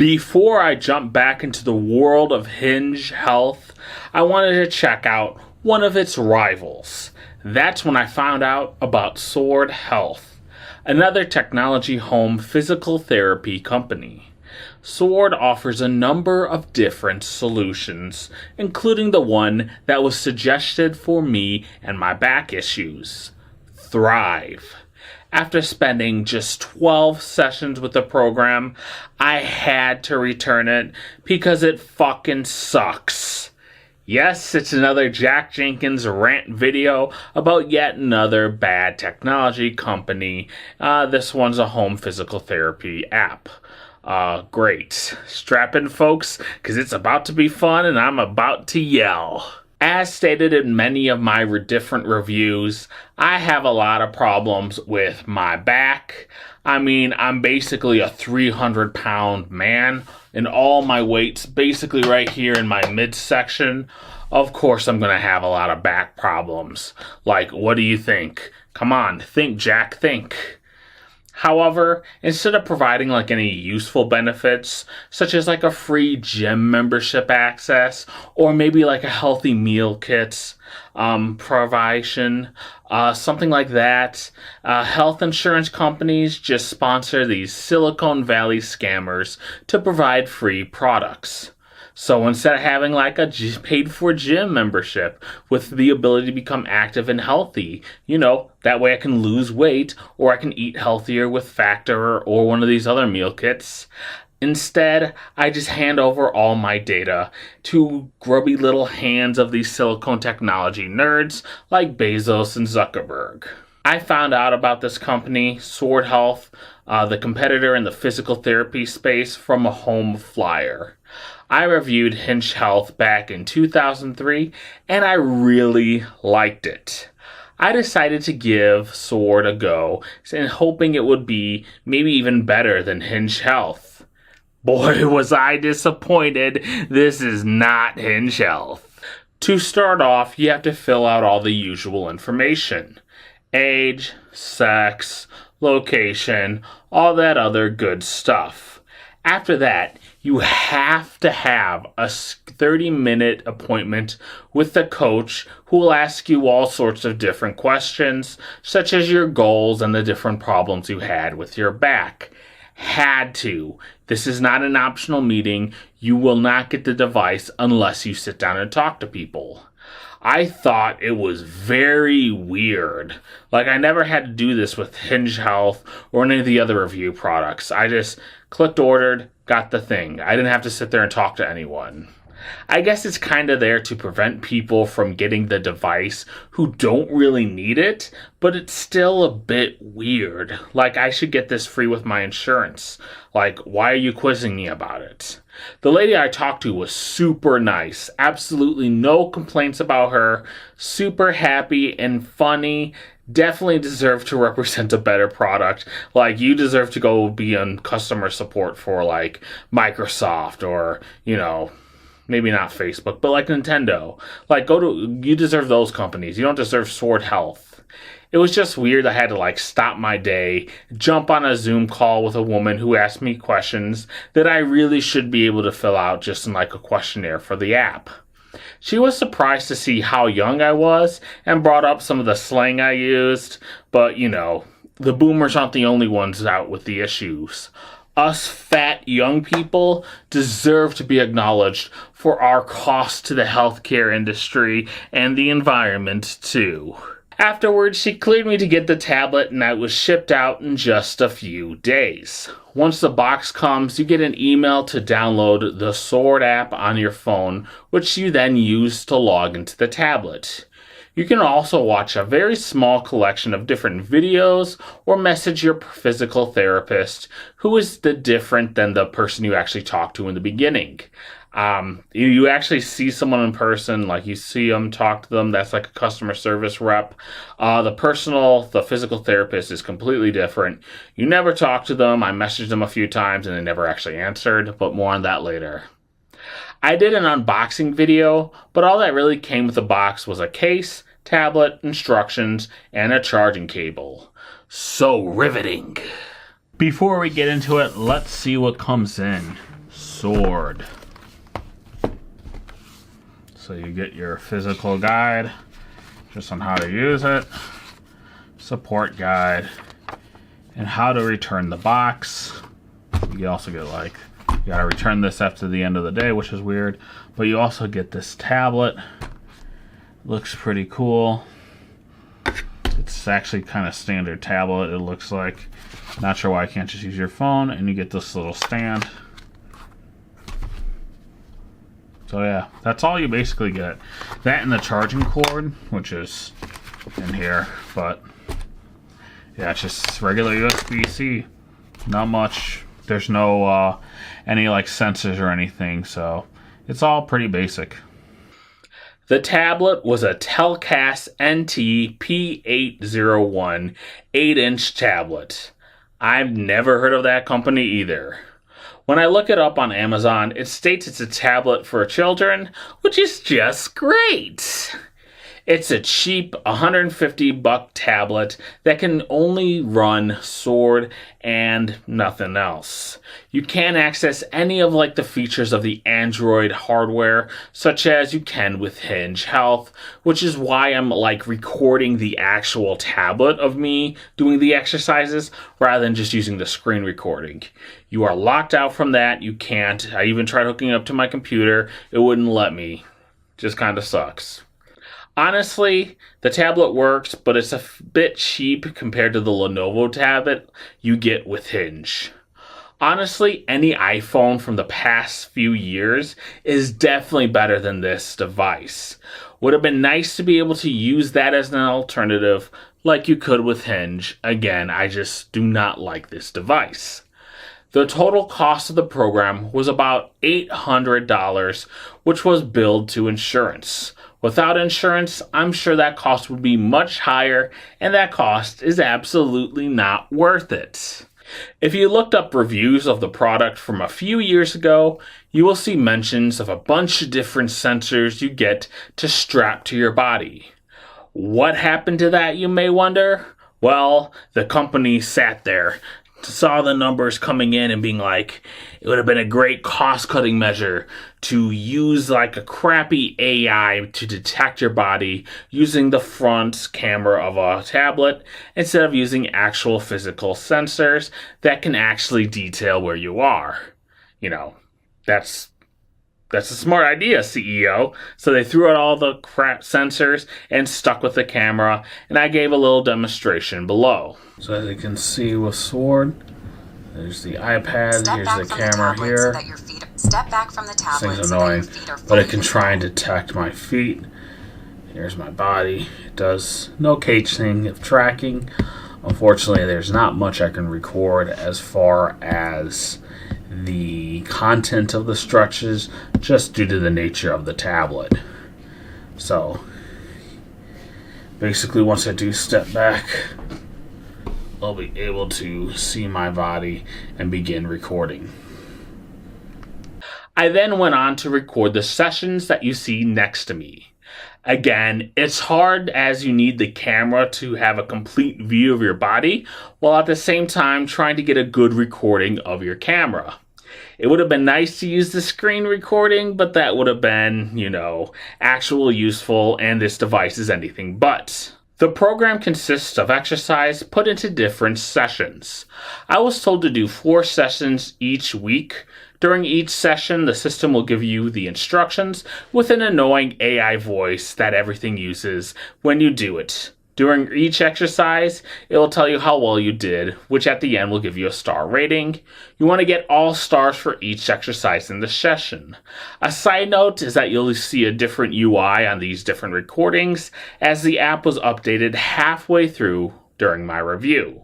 Before I jump back into the world of Hinge Health, I wanted to check out one of its rivals. That's when I found out about Sword Health, another technology home physical therapy company. Sword offers a number of different solutions, including the one that was suggested for me and my back issues, Thrive. After spending just 12 sessions with the program, I had to return it because it fucking sucks. Yes, it's another Jack Jenkins rant video about yet another bad technology company. This one's a home physical therapy app. Great. Strap in, folks, because it's about to be fun and I'm about to yell. As stated in many of my different reviews, I have a lot of problems with my back. I mean, I'm basically a 300-pound man, and all my weight's basically right here in my midsection. Of course, I'm going to have a lot of back problems. Like, what do you think? Come on, think, Jack, think. However, instead of providing like any useful benefits, such as like a free gym membership access, or maybe like a healthy meal kit provision, something like that, health insurance companies just sponsor these Silicon Valley scammers to provide free products. So instead of having like a paid-for gym membership with the ability to become active and healthy, that way I can lose weight or I can eat healthier with Factor or one of these other meal kits. Instead, I just hand over all my data to grubby little hands of these silicone technology nerds like Bezos and Zuckerberg. I found out about this company, Sword Health, the competitor in the physical therapy space, from a home flyer. I reviewed Hinge Health back in 2003, and I really liked it. I decided to give Sword a go, and hoping it would be maybe even better than Hinge Health. Boy, was I disappointed. This is not Hinge Health. To start off, you have to fill out all the usual information. Age, sex, location, all that other good stuff. After that, you have to have a 30-minute appointment with the coach who will ask you all sorts of different questions, such as your goals and the different problems you had with your back. Had to. This is not an optional meeting. You will not get the device unless you sit down and talk to people. I thought it was very weird. Like, I never had to do this with Hinge Health or any of the other review products. I just clicked ordered, got the thing. I didn't have to sit there and talk to anyone. I guess it's kind of there to prevent people from getting the device who don't really need it, but it's still a bit weird. Like, I should get this free with my insurance. Like, why are you quizzing me about it? The lady I talked to was super nice. Absolutely no complaints about her. Super happy and funny. Definitely deserve to represent a better product. Like, you deserve to go be on customer support for like Microsoft or, maybe not Facebook, but like Nintendo. Like, you deserve those companies. You don't deserve Sword Health. It was just weird. I had to like stop my day, jump on a Zoom call with a woman who asked me questions that I really should be able to fill out just in like a questionnaire for the app. She was surprised to see how young I was and brought up some of the slang I used, but the boomers aren't the only ones out with the issues. Us fat young people deserve to be acknowledged for our cost to the healthcare industry and the environment too. Afterwards, she cleared me to get the tablet, and it was shipped out in just a few days. Once the box comes, you get an email to download the Sword app on your phone, which you then use to log into the tablet. You can also watch a very small collection of different videos or message your physical therapist, who is different than the person you actually talked to in the beginning. You actually see someone in person, like you see them, talk to them. That's like a customer service rep. The physical therapist is completely different. You never talk to them. I messaged them a few times and they never actually answered, but more on that later. I did an unboxing video, but all that really came with the box was a case, tablet, instructions, and a charging cable. So riveting. Before we get into it, let's see what comes in. Sword. So you get your physical guide just on how to use it, support guide, and how to return the box. You also get like, you gotta return this after the end of the day, which is weird, but you also get this tablet. Looks pretty cool. It's actually kind of standard tablet, it looks like. Not sure why I can't just use your phone, and you get this little stand. So yeah, that's all you basically get. That and the charging cord, which is in here, but yeah, it's just regular USB-C. Not much. There's no any like sensors or anything, so it's all pretty basic. The tablet was a Telcast NT P801 8-inch tablet. I've never heard of that company either. When I look it up on Amazon, it states it's a tablet for children, which is just great. It's a cheap $150 tablet that can only run Sword and nothing else. You can't access any of like the features of the Android hardware, such as you can with Hinge Health, which is why I'm like recording the actual tablet of me doing the exercises rather than just using the screen recording. You are locked out from that. You can't. I even tried hooking it up to my computer. It wouldn't let me. Just kind of sucks. Honestly, the tablet works, but it's a bit cheap compared to the Lenovo tablet you get with Hinge. Honestly, any iPhone from the past few years is definitely better than this device. Would have been nice to be able to use that as an alternative like you could with Hinge. Again, I just do not like this device. The total cost of the program was about $800, which was billed to insurance. Without insurance, I'm sure that cost would be much higher, and that cost is absolutely not worth it. If you looked up reviews of the product from a few years ago, you will see mentions of a bunch of different sensors you get to strap to your body. What happened to that, you may wonder? Well, the company sat there, saw the numbers coming in and being like, it would have been a great cost-cutting measure to use like a crappy AI to detect your body using the front camera of a tablet instead of using actual physical sensors that can actually detail where you are. You know, that's a smart idea, CEO. So they threw out all the crap sensors and stuck with the camera, and I gave a little demonstration below. So as you can see with Sword, there's the iPad, here's the camera here. Step back from the tablet. This thing's annoying, but it can try and detect my feet. Here's my body. It does no casing of tracking. Unfortunately, there's not much I can record as far as the content of the stretches, just due to the nature of the tablet. So basically, once I do step back, I'll be able to see my body and begin recording. I then went on to record the sessions that you see next to me. Again, it's hard as you need the camera to have a complete view of your body, while at the same time trying to get a good recording of your camera. It would have been nice to use the screen recording, but that would have been, actual useful, and this device is anything but. The program consists of exercise put into different sessions. I was told to do 4 sessions each week. During each session, the system will give you the instructions with an annoying AI voice that everything uses when you do it. During each exercise, it will tell you how well you did, which at the end will give you a star rating. You want to get all stars for each exercise in the session. A side note is that you'll see a different UI on these different recordings, as the app was updated halfway through during my review.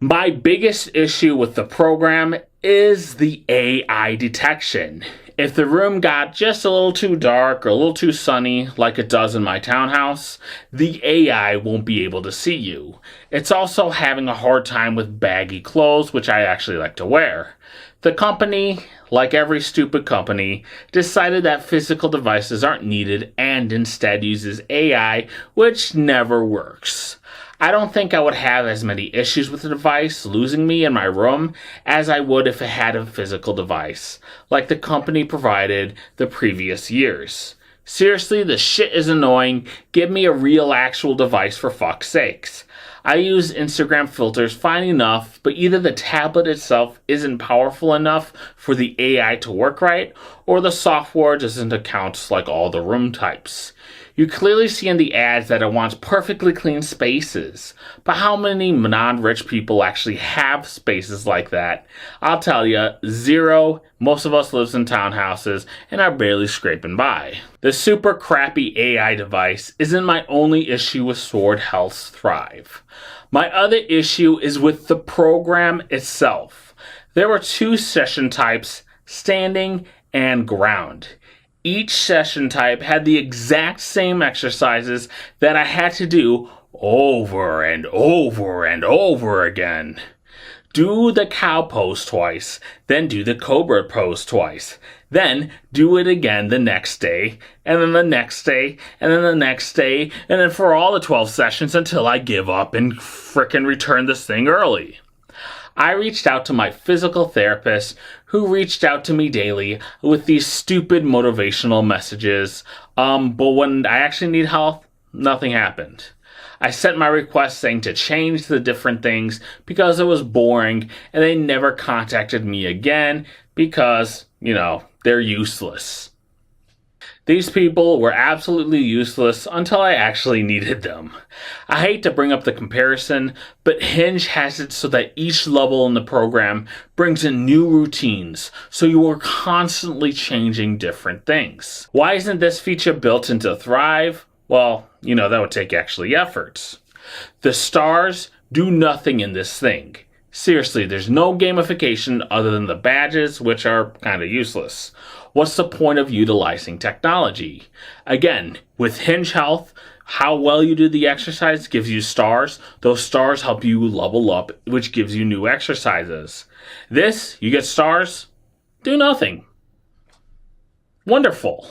My biggest issue with the program is the AI detection. If the room got just a little too dark or a little too sunny, like it does in my townhouse, the AI won't be able to see you. It's also having a hard time with baggy clothes, which I actually like to wear. The company, like every stupid company, decided that physical devices aren't needed and instead uses AI, which never works. I don't think I would have as many issues with the device losing me in my room as I would if it had a physical device, like the company provided the previous years. Seriously, the shit is annoying. Give me a real actual device for fuck's sakes. I use Instagram filters fine enough, but either the tablet itself isn't powerful enough for the AI to work right, or the software doesn't account like all the room types. You clearly see in the ads that it wants perfectly clean spaces, but how many non-rich people actually have spaces like that? I'll tell you, zero. Most of us lives in townhouses and are barely scraping by. The super crappy AI device isn't my only issue with Sword Health's Thrive. My other issue is with the program itself. There were two session types, standing and ground. Each session type had the exact same exercises that I had to do over and over and over again. Do the cow pose twice, then do the cobra pose twice. Then do it again the next day, and then the next day, and then the next day, and then for all the 12 sessions until I give up and frickin' return this thing early. I reached out to my physical therapist, who reached out to me daily with these stupid motivational messages. But when I actually need help, nothing happened. I sent my request saying to change the different things because it was boring, and they never contacted me again because, they're useless. These people were absolutely useless until I actually needed them. I hate to bring up the comparison, but Hinge has it so that each level in the program brings in new routines, so you are constantly changing different things. Why isn't this feature built into Thrive? Well, that would take actually efforts. The stars do nothing in this thing. Seriously, there's no gamification other than the badges, which are kind of useless. What's the point of utilizing technology? Again, with Hinge Health, how well you do the exercise gives you stars. Those stars help you level up, which gives you new exercises. This, you get stars, do nothing. Wonderful.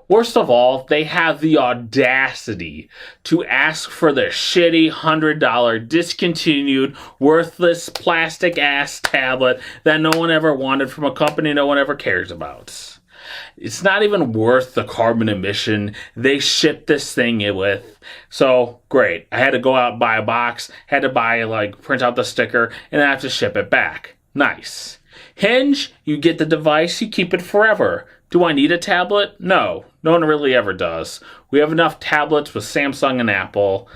Worst of all, they have the audacity to ask for their shitty $100 discontinued, worthless, plastic-ass tablet that no one ever wanted from a company no one ever cares about. It's not even worth the carbon emission they ship this thing with. So, great. I had to go out and buy a box, had to print out the sticker, and then I have to ship it back. Nice. Hinge, you get the device, you keep it forever. Do I need a tablet? No one really ever does. We have enough tablets with Samsung and Apple.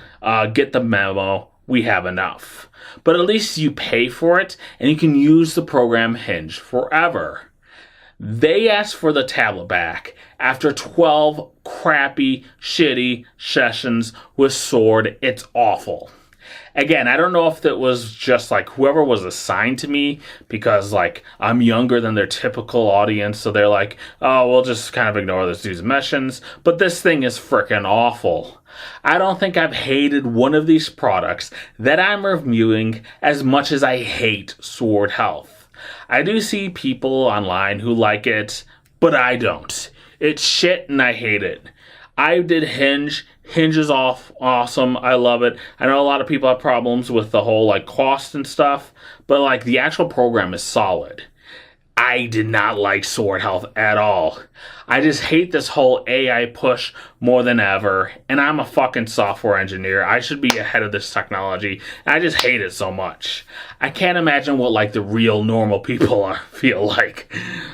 Get the memo. We have enough. But at least you pay for it, and you can use the program Hinge forever. They asked for the tablet back after 12 crappy, shitty sessions with Sword. It's awful. Again, I don't know if it was just whoever was assigned to me because I'm younger than their typical audience. So they're oh, we'll just kind of ignore this dude's mentions. But this thing is frickin' awful. I don't think I've hated one of these products that I'm reviewing as much as I hate Sword Health. I do see people online who like it, but I don't. It's shit and I hate it. I did Hinge. Hinge is awesome. I love it. I know a lot of people have problems with the whole cost and stuff, but the actual program is solid. I did not like Sword Health at all. I just hate this whole AI push more than ever, and I'm a fucking software engineer. I should be ahead of this technology, and I just hate it so much. I can't imagine what the real normal people feel like.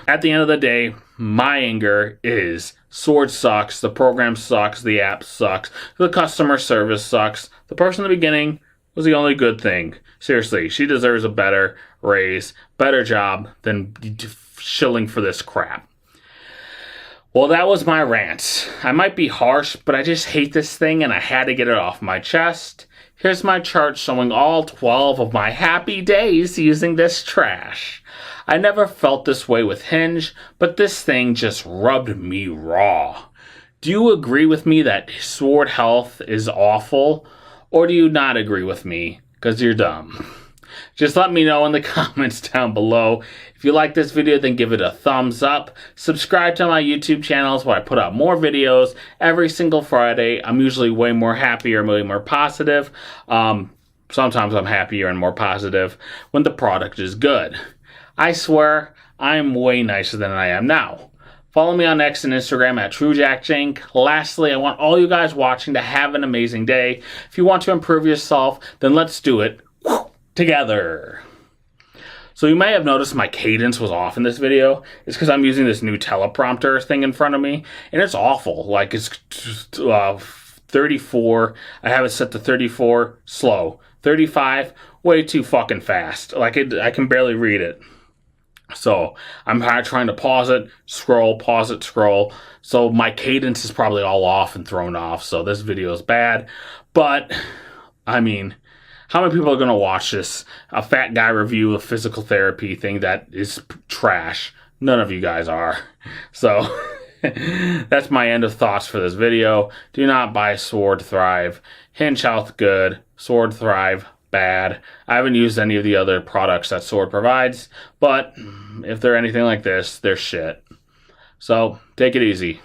At the end of the day, my anger is Sword sucks, the program sucks, the app sucks, the customer service sucks. The person in the beginning was the only good thing. Seriously, she deserves a better raise, better job than shilling for this crap. Well, that was my rant. I might be harsh, but I just hate this thing and I had to get it off my chest. Here's my chart showing all 12 of my happy days using this trash. I never felt this way with Hinge, but this thing just rubbed me raw. Do you agree with me that Sword Health is awful? Or do you not agree with me? Because you're dumb. Just let me know in the comments down below. If you like this video, then give it a thumbs up. Subscribe to my YouTube channels where I put out more videos every single Friday. I'm usually way more happier, way more positive. Sometimes I'm happier and more positive when the product is good. I swear, I'm way nicer than I am now. Follow me on X and Instagram at TrueJackJank. Lastly, I want all you guys watching to have an amazing day. If you want to improve yourself, then let's do it together. So you may have noticed my cadence was off in this video. It's because I'm using this new teleprompter thing in front of me, and it's awful. Like, it's 34. I have it set to 34, slow. 35, way too fucking fast. Like, I can barely read it. So I'm trying to pause it, scroll, pause it, scroll. So my cadence is probably all off and thrown off. So this video is bad. But, I mean, how many people are going to watch this? A fat guy review a physical therapy thing that is trash. None of you guys are. So that's my end of thoughts for this video. Do not buy Sword Thrive. Hinge Health, good. Sword Thrive, bad. I haven't used any of the other products that Sword provides, but if they're anything like this, they're shit. So take it easy.